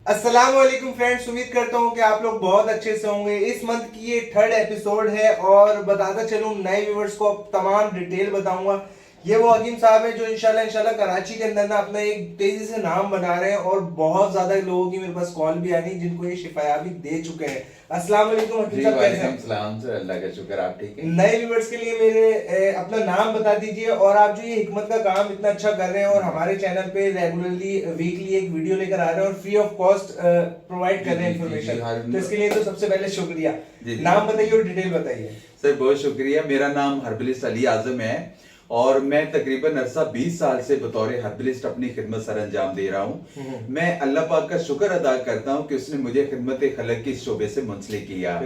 अस्सलाम वालेकुम फ्रेंड्स, उम्मीद करता हूँ कि आप लोग बहुत अच्छे से होंगे। इस मंथ की ये थर्ड एपिसोड है और बताता चलूँ नए व्यूवर्स को अब तमाम डिटेल बताऊंगा। ये वो हकीम साहब है जो इंशाल्लाह कराची के अंदर ना अपना एक तेजी से नाम बना रहे हैं और बहुत ज्यादा लोगों की मेरे पास कॉल भी आ रही जिनको ये शिफायाबी दे चुके हैं। अस्सलाम वालेकुम हकीम साहब, कैसे हैं? सलाम सर, अल्लाह का शुक्र, आप ठीक हैं? नए व्यूवर्स के लिए मेरे अपना नाम बता दीजिए और आप जो ये हिकमत का काम इतना अच्छा कर रहे हैं और हमारे चैनल पे रेगुलरली वीकली एक वीडियो लेकर आ रहे हैं और फ्री ऑफ कॉस्ट प्रोवाइड कर रहे हैं इन्फॉर्मेशन, तो इसके लिए तो सबसे पहले शुक्रिया। नाम बताइए और डिटेल बताइए। सर बहुत शुक्रिया। मेरा नाम हर्बलिस्ट अली आजम है और मैं तकरीबन अरसा 20 साल से बतौर हर्बलिस्ट अपनी खिदमत सर अंजाम दे रहा हूँ। मैं अल्लाह पाक का शुक्र अदा करता हूँ कि उसने मुझे खिदमत खलक के शोबे से मुंसलिक किया।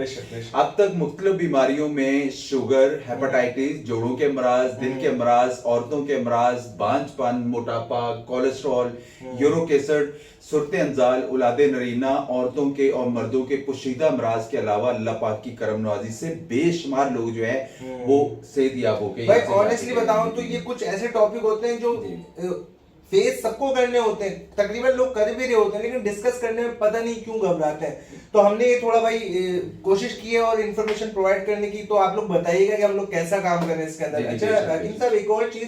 अब तक मुख्तलिफ बीमारियों में शुगर, हेपेटाइटिस, जोड़ों के अमराज, दिल के अमराज, औरतों के अमराज, बांझपन, मोटापा, कोलेस्ट्रॉल, यूरिक एसिड, सुरते अंजाल, औलादे नरीना, औरतों के और मर्दों के पोशीदा अमराज के अलावा अल्लाह पाक की करम नवाजी से बेशुमार लोग जो है वो सेहतयाब हो गए। भाई ऑनेस्टली बताऊं तो ये कुछ ऐसे टॉपिक होते हैं जो फेस सबको करने होते हैं, तकरीबन लोग कर भी रहे होते हैं, लेकिन डिस्कस करने में पता नहीं क्यों घबराते हैं। तो हमने ये थोड़ा भाई कोशिश की है और इन्फॉर्मेशन प्रोवाइड करने की, तो आप लोग बताइएगा कि हम लोग कैसा काम कर रहे हैं इसके अंदर। अच्छा हकीम साहब, एक और चीज,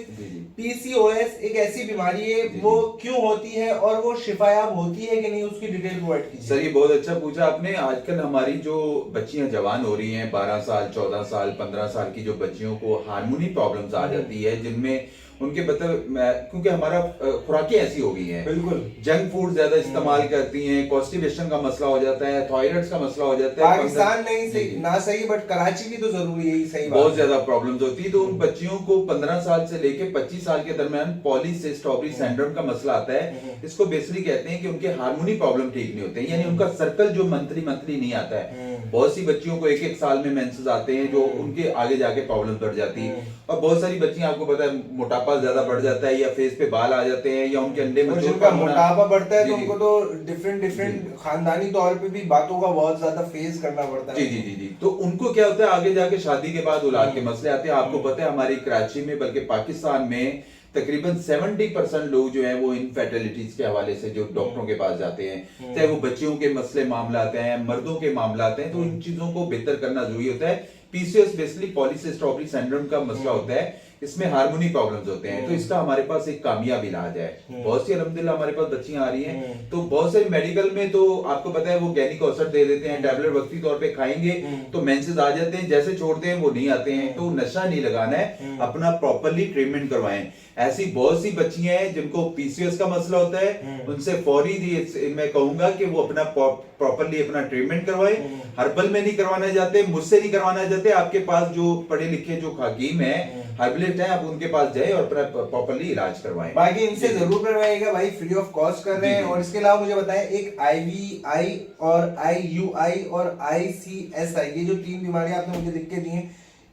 पीसीओएस एक ऐसी बीमारी है, वो क्यों होती है और वो शिफायाब होती है कि नहीं, उसकी डिटेल प्रोवाइड कीजिए। सर ये बहुत अच्छा पूछा आपने। आजकल हमारी जो बच्चियां जवान हो रही हैं, 12 साल, 14 साल, 15 साल की जो बच्चियों को हार्मोनी प्रॉब्लम्स आ जाती है, जिनमें उनके मतलब क्योंकि हमारा खुराकें ऐसी हो गई हैं, बिल्कुल जंक फूड ज्यादा इस्तेमाल करती हैं, कॉन्स्टिपेशन का मसला हो जाता है, थायराइड का मसला हो जाता है। पाकिस्तान नहीं सही ना सही, बट कराची भी तो जरूरी है, सही बात, बहुत ज्यादा प्रॉब्लम्स होती है। तो उन बच्चियों को 15 साल से लेके 25 साल के दरमियान पॉलीसिस्टिक ओवरी सिंड्रोम का मसला आता है। इसको बेसिकली कहते हैं कि उनके हार्मोनी प्रॉब्लम ठीक नहीं होते, यानी उनका सर्कल जो मंथली नहीं आता है। बहुत सी बच्चियों को एक साल में मेंसेस आते हैं, जो उनके आगे जाके प्रॉब्लम बढ़ जाती है। और बहुत सारी बच्चियां, आपको पता है, मोटापा ज्यादा बढ़ जाता है, या फेस पे बाल आ जाते हैं, या उनके अंडे में मोटापा बढ़ता है तो उनको तो डिफरेंट खानदानी तौर पे भी बातों का बहुत ज्यादा फेस करना पड़ता है। जी। तो उनको क्या होता है, आगे जाके शादी के बाद औलाद के मसले आते हैं। आपको पता है हमारी कराची में, बल्कि पाकिस्तान में तकरीबन 70% लोग जो हैं वो इनफर्टिलिटीज के हवाले से जो डॉक्टरों के पास जाते हैं, चाहे वो बच्चियों के मसले मामला आते हैं, मर्दों के मामला आते हैं, तो इन चीजों को बेहतर करना जरूरी होता है। PCOS basically polycystic ovary syndrome का मसला होता है, इसमें हार्मोनी प्रॉब्लम्स होते हैं। तो इसका हमारे पास एक कामयाब इलाज है। बहुत सी अल्हम्दुलिल्लाह हमारे पास बच्चियां आ रही हैं, तो बहुत सारी मेडिकल में तो आपको पता है वो गैनिक औसत दे देते हैं, टैबलेट वक्ती तौर पे खाएंगे तो मेंसेस आ जाते हैं, जैसे छोड़ते हैं वो नहीं आते हैं। तो नशा नहीं लगाना है, अपना प्रॉपरली ट्रीटमेंट करवाएं। ऐसी बहुत सी बच्चियां हैं जिनको पीसीओएस का मसला होता है, उनसे फौरी मैं कहूंगा कि वो अपना प्रॉपरली अपना ट्रीटमेंट करवाएं। हर्बल में नहीं करवाना चाहते, मुझसे नहीं करवाना चाहते, आपके पास जो पढ़े लिखे जो हकीम है, हर्बलिस्ट है, आप उनके पास जाए और प्रॉपरली इलाज करवाएं। बाकी इनसे जरूर करवाइएगा भाई, फ्री ऑफ कॉस्ट कर रहे हैं। और इसके अलावा मुझे बताएं, एक IVI और IUI और ICSI, ये जो 3 बीमारियां आपने मुझे लिख के दी हैं,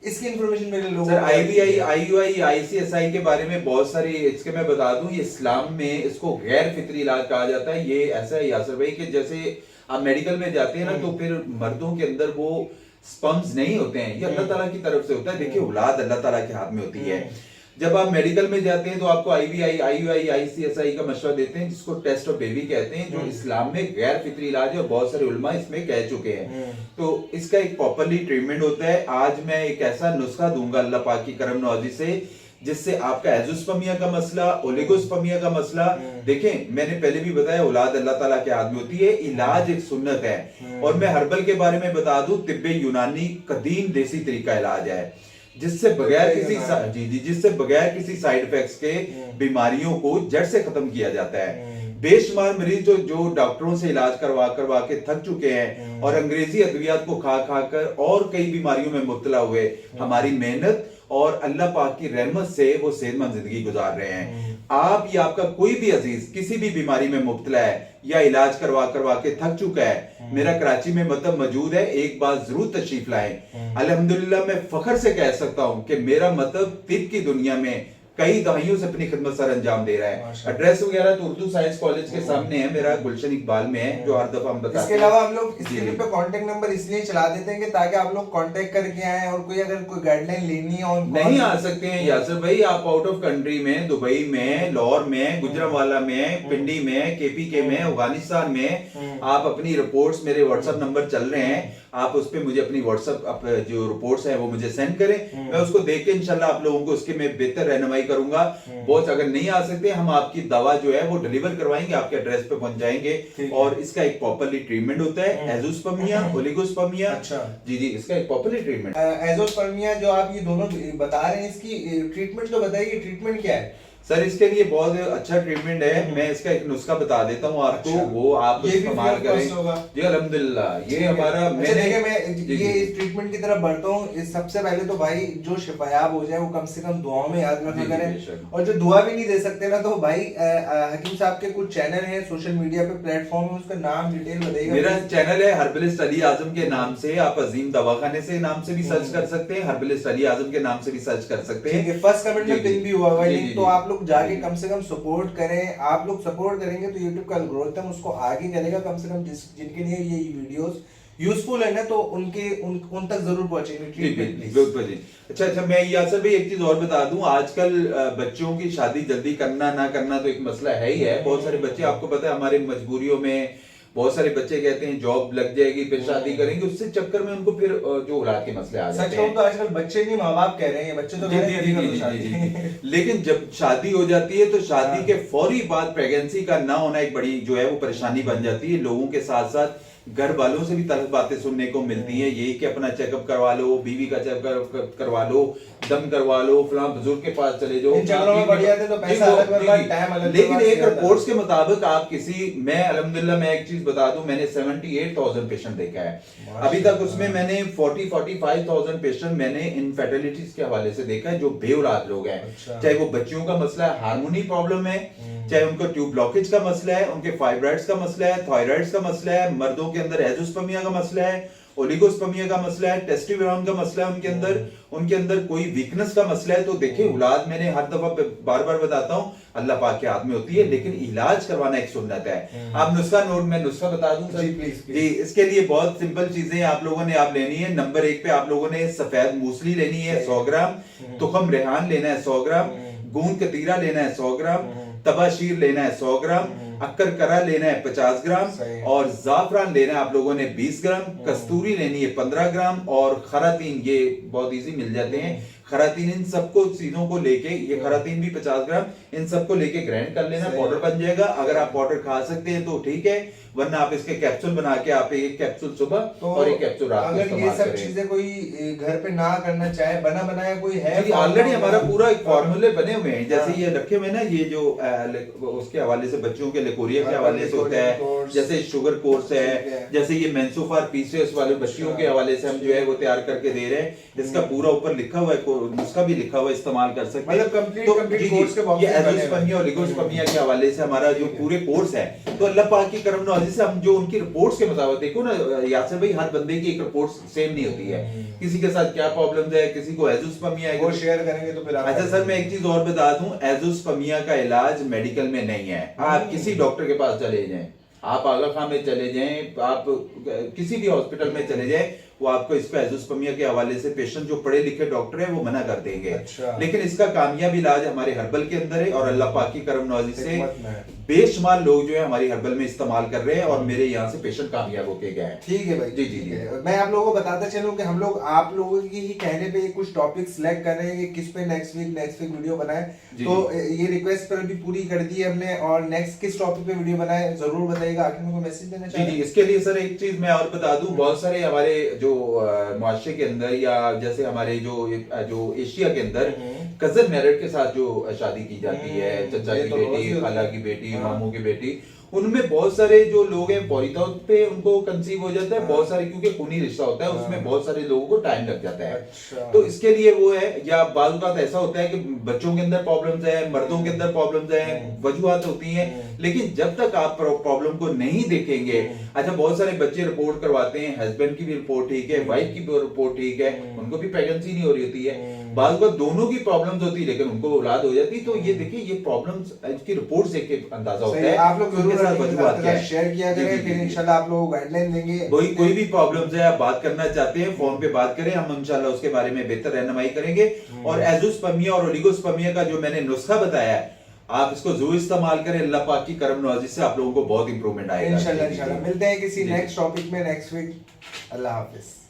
इसकी इंफॉर्मेशन मेरे लोगों सर IVI, IUI, ICSI के बारे में बहुत सारी, इसके मैं बता दूं, ये इस्लाम में इसको गैर फितरी इलाज कहा जाता है। ये ऐसा है यासर भाई कि जैसे आप मेडिकल में जाते हैं ना, तो फिर मर्दों के अंदर वो स्पर्म्स नहीं होते हैं, ये अल्लाह ताला की तरफ से होता है। देखिए औलाद अल्लाह ताला के हाथ में होती है। जब आप मेडिकल में जाते हैं तो आपको IVI, IUI, ICSI का मशवरा देते हैं, जिसको टेस्ट ऑफ बेबी कहते हैं, जो इस्लाम में गैर फितरी इलाज है और बहुत सारे उलमा इसमें कह चुके हैं। तो इसका एक प्रॉपरली ट्रीटमेंट होता है। आज मैं एक ऐसा नुस्खा दूंगा अल्लाह पाक की करम नवाजी से, जिससे आपका एजोस्पर्मिया का मसला, ओलिगोस्पर्मिया का मसला, देखें मैंने पहले भी बताया औलाद अल्लाह ताला के हाथ में होती है, इलाज एक सुन्नत है। और मैं हर्बल के बारे में बता दूं, तिब्बे यूनानी कदीम देसी तरीका इलाज है, जिससे बगैर किसी साइड इफेक्ट्स के बीमारियों को जड़ से खत्म किया जाता है। बेशुमार मरीज जो डॉक्टरों से इलाज करवा के थक चुके हैं और अंग्रेजी अद्वियात को खा कर और कई बीमारियों में मुब्तला हुए, हमारी मेहनत और अल्लाह पाक की रहमत से वो सेहतमंद जिंदगी गुजार रहे हैं। आप या आपका कोई भी अजीज किसी भी बीमारी में मुब्तला है या इलाज करवा के थक चुका है, मेरा कराची में मतलब मौजूद है, एक बार जरूर तशरीफ लाएं। अल्हम्दुलिल्लाह मैं फख्र से कह सकता हूं कि मेरा मतलब तिब की दुनिया में कई दहाइयों से अपनी खिदमत सर अंजाम दे रहा है। माशाल्लाह। एड्रेस वगैरह तो उर्दू साइंस कॉलेज के सामने है मेरा, गुलशन इकबाल में है, जो हर दफा हम बताते हैं। इसके अलावा हम लोग जी, स्क्रीन पे कांटेक्ट नंबर इसलिए चला देते हैं कि ताकि आप लोग कांटेक्ट करके आए, और कोई अगर कोई गाइडलाइन लेनी है और नहीं आ सकते हैं यासर भाई, आप आउट ऑफ कंट्री में, दुबई में, लाहौर में, गुजरांवाला में, पिंडी में, केपीके में, अफगानिस्तान में, आप अपनी रिपोर्ट्स, मेरे व्हाट्सएप नंबर चल रहे हैं, आप उस पे मुझे अपनी व्हाट्सएप जो रिपोर्ट्स हैं वो मुझे सेंड करें, मैं उसको देख के इंशाल्लाह आप लोगों को उसके में बेहतर रहनुमाई करूंगा। बहुत अगर नहीं आ सकते, हम आपकी दवा जो है वो डिलीवर करवाएंगे, आपके एड्रेस पे पहुंच जाएंगे। और इसका एक प्रॉपरली ट्रीटमेंट होता है, एजोस्पर्मिया, ओलिगोस्पर्मिया। अच्छा जी जी, इसका एक प्रॉपरली ट्रीटमेंट। एजोस्पर्मिया जो आप ये दोनों बता रहे हैं, इसकी ट्रीटमेंट तो बताइए, ट्रीटमेंट क्या है? सर इसके लिए बहुत अच्छा ट्रीटमेंट है, मैं इसका एक नुस्खा बता देता हूँ आपको। अच्छा। वो आप ये भी इस्तेमाल free of cost करें होगा? जी अल्हम्दुलिल्लाह। ये हमारा अच्छा देखिए, मैं जी, ये जी। इस ट्रीटमेंट की तरफ बढ़ता हूँ। सबसे पहले तो भाई जो शिफायाब हो जाए वो कम से कम दुआओं में याद रखा जी, जी, करें, बेशक। और जो दुआ भी नहीं दे सकते ना, तो भाई हकीम साहब के कुछ चैनल हैं सोशल मीडिया पे, प्लेटफॉर्म है, उसका नाम डिटेल बताइएगा। मेरा चैनल है हर्बलिस्ट अली आजम के नाम से, आप अजीम दवाखाने से नाम से भी सर्च कर सकते हैं, हर्बलिस्ट अली आजम के नाम से भी सर्च कर सकते ठीक हैं। है, फर्स्ट कमेंट में जी, पिन जी। भी हुआ हुआ है जी, लिंक, जी, तो जी। आप लोग जाके जी। कम से कम सपोर्ट करें। आप लोग सपोर्ट करेंगे तो YouTube का एल्गोरिथम उसको आगे करेगा, कम से कम जिनके लिए ये वीडियोस यूजफुल है ना, तो उन तक जरूर पहुंचेंगे। Treatment please. बिल्कुल जी। अच्छा, मैं यासर भाई एक चीज और बता दूं, आजकल बच्चों की शादी जल्दी करना ना करना तो एक मसला है ही है। बहुत सारे बच्चे, आपको पता है हमारे मजबूरियों में बहुत सारे बच्चे कहते हैं जॉब लग जाएगी फिर शादी करेंगे, उससे चक्कर में उनको फिर जो औलाद के मसले आ सच जाते कहूं हैं। तो आजकल बच्चे नहीं, माँ बाप कह रहे हैं, बच्चे तो कह रहे हैं जी, करो जी, शादी। जी, जी। लेकिन जब शादी हो जाती है तो शादी हाँ। के फौरी बाद प्रेगनेंसी का ना होना एक बड़ी जो है वो परेशानी बन जाती है। लोगों के साथ साथ घर वालों से भी तल्ख बातें सुनने को मिलती हैं, यही कि अपना चेकअप करवा लो, बीवी का चेकअप करवा लो, दम करवा लो, फलां बुजुर्ग के पास चले जाओ। इन चक्करों में बढ़ जाते तो पैसा अलग बर्बाद, टाइम अलग लेकिन बर्बाद एक किया जाता है। रिपोर्ट्स के मुताबिक आप मैं अल्हम्दुलिल्लाह मैं एक चीज बता दूं, मैंने 78,000 पेशेंट देखा है अभी तक, उसमें मैंने 45,000 पेशेंट मैंने इनफर्टिलिटीज के हवाले से देखा है, जो बेऔलाद लोग हैं। अच्छा। चाहे वो बच्चियों का मसला है, हार्मोनी प्रॉब्लम है, चाहे उनको ट्यूब ब्लॉकेज का मसला है, उनके फाइब्राइड्स का मसला है, थायराइड्स का मसला है, मर्दों के अंदर एजोस्पर्मिया का मसला है, ओलिगोस्पर्मिया का मसला है, टेस्टोस्टेरोन का मसला है, उनके अंदर कोई वीकनेस का मसला है। तो देखिए औलाद, मैंने हर दफा बार बार बताता हूँ, अल्लाह पाक के हाथ में होती है, लेकिन इलाज करवाना एक सुन्नत है। आप मैं नुस्खा बता दूं सर? Ji, please. जी, इसके लिए बहुत सिंपल चीजें आप लोगों ने लेनी है। नंबर 1 पे आप लोगों ने सफेद मूसली लेनी है 100 ग्राम, तुखम रेहान लेना है 100 ग्राम, गूंद कतीरा लेना है 100 ग्राम, तबाशीर लेना है 100 ग्राम, अक्कर करा लेना है 50 ग्राम, और जाफरान लेना है आप लोगों ने 20 ग्राम, कस्तूरी लेनी है 15 ग्राम, और खरातीन, ये बहुत इजी मिल जाते हैं खरातीन, इन सबको चीजों को लेके, ये खरातीन भी 50 ग्राम, इन सबको लेके ग्राइंड कर लेना, पाउडर बन जाएगा। अगर आप पाउडर खा सकते हैं तो ठीक है, वरना आप इसके कैप्सूल बना के आप एक कैप्सूल सुबह तो और एक कैप्सूल रात को अगर ये इस्तेमाल सब करें। चीजें कोई घर पे ना करना चाहे, बना बनाया कोई है, ऑलरेडी हमारा पूरा एक फॉर्मूले बने हुए हैं, जैसे हाँ। ये रखे हुए ना, ये जो उसके हवाले से बच्चों के लिकोरिया के हवाले से होता है, जैसे शुगर कोर्स है, जैसे ये मेंसोफार पीसीओएस वाले बच्चियों के हवाले से हम जो है वो तैयार करके दे रहे हैं। इसका पूरा ऊपर लिखा हुआ है, नुस्खा भी लिखा हुआ है, इस्तेमाल कर सकते हैं। मतलब कंप्लीट कोर्स के ये boxes बने हुए हैं। एजोस्पर्मिया और ओलिगोस्पर्मिया के हवाले से हमारा जो पूरे कोर्स है, तो अल्लाह पाक की करम नवाजी से हम जो उनकी रिपोर्ट्स के मुताबिक, देखो ना यासर भाई, हर बंदे की एक रिपोर्ट सेम नहीं होती है, किसी के साथ क्या प्रॉब्लम है, किसी को एजोस्पर्मिया है, वो शेयर करेंगे तो फिर आप अच्छा सर, मैं एक चीज और बता दूं, एजोस्पर्मिया का इलाज मेडिकल में नहीं है। आप किसी डॉक्टर के पास चले जाएं, आप आगा खां में चले जाएं, आप किसी भी हॉस्पिटल में चले जाएं, वो आपको इसको एजोस्पर्मिया के हवाले से पेशेंट जो पढ़े लिखे डॉक्टर है वो मना कर देंगे। अच्छा। लेकिन इसका कामयाब इलाज हमारे हर्बल के अंदर है, और अल्लाह पाक की करम नवाजी से हिकमत में। बेशुमार लोग जो है हमारी हर्बल में इस्तेमाल कर रहे हैं, और मेरे यहाँ से पेशेंट कामयाब होके गए हैं। ठीक है भाई। जी, जी, ठीक जी। है। मैं आप लोगों को बताता चलूं कि हम लोग आप लोगों की ही कहने पे कुछ टॉपिक सिलेक्ट कर रहे हैं कि किस पे नेक्स्ट वीक वीडियो बनाए, जी, तो ये रिक्वेस्ट पर अभी पूरी कर दी है हमने, और नेक्स्ट किस टॉपिक पे वीडियो बनाए जरूर बताइएगा। आखिर में कोई मैसेज देना जी चाहते जी, हैं? इसके लिए सर एक चीज मैं और बता दूं, बहुत सारे हमारे जो मुआशरे के अंदर, या जैसे हमारे जो एशिया के अंदर कजन मैरिड के साथ जो शादी की जाती है, चचा ये की तो रोज ही बेटी, होता खाला है। की बेटी, हाँ। मामू की बेटी, उनमें बहुत सारे जो लोग हैं फौरी तौर पे उनको कंसीव हो जाता है, बहुत सारे क्योंकि खूनी रिश्ता होता है उसमें बहुत सारे लोगों को टाइम लग जाता है। अच्छा। तो इसके लिए वो है, या बाल का ऐसा होता है कि बच्चों के अंदर प्रॉब्लम्स है, मर्दों के अंदर प्रॉब्लम्स है, वजूहत होती हैं, लेकिन जब तक आप प्रॉब्लम को नहीं देखेंगे, अच्छा बहुत सारे बच्चे रिपोर्ट करवाते हैं, हस्बैंड की भी रिपोर्ट ठीक है, वाइफ की भी रिपोर्ट ठीक है, उनको भी प्रेगनेंसी नहीं हो रही होती है, बाल का दोनों की प्रॉब्लम्स होती है लेकिन उनको औलाद हो जाती है। तो ये देखिए ये प्रॉब्लम्स की रिपोर्ट देख के अंदाजा होता है आप लोग उनके साथ वजूहत क्या है। शेयर किया जी, करें, जी, फिर जी। इंशाल्लाह आप लोगों को गाइडलाइन देंगे। कोई भी प्रॉब्लम्स है आप बात करना चाहते हैं फोन पे बात करें, हम इंशाल्लाह उसके बारे में बेहतर रहनुमाई करेंगे। और एजोस्पर्मिया और ओलिगोस्पर्मिया का जो मैंने नुस्खा बताया है आप इसको जरूर इस्तेमाल करें, अल्लाह पाक की करम नवाजी से आप लोगों को बहुत इंप्रूवमेंट आएगा। इंशाल्लाह मिलते हैं किसी जी। नेक्स्ट टॉपिक में नेक्स्ट वीक। अल्लाह हाफिज।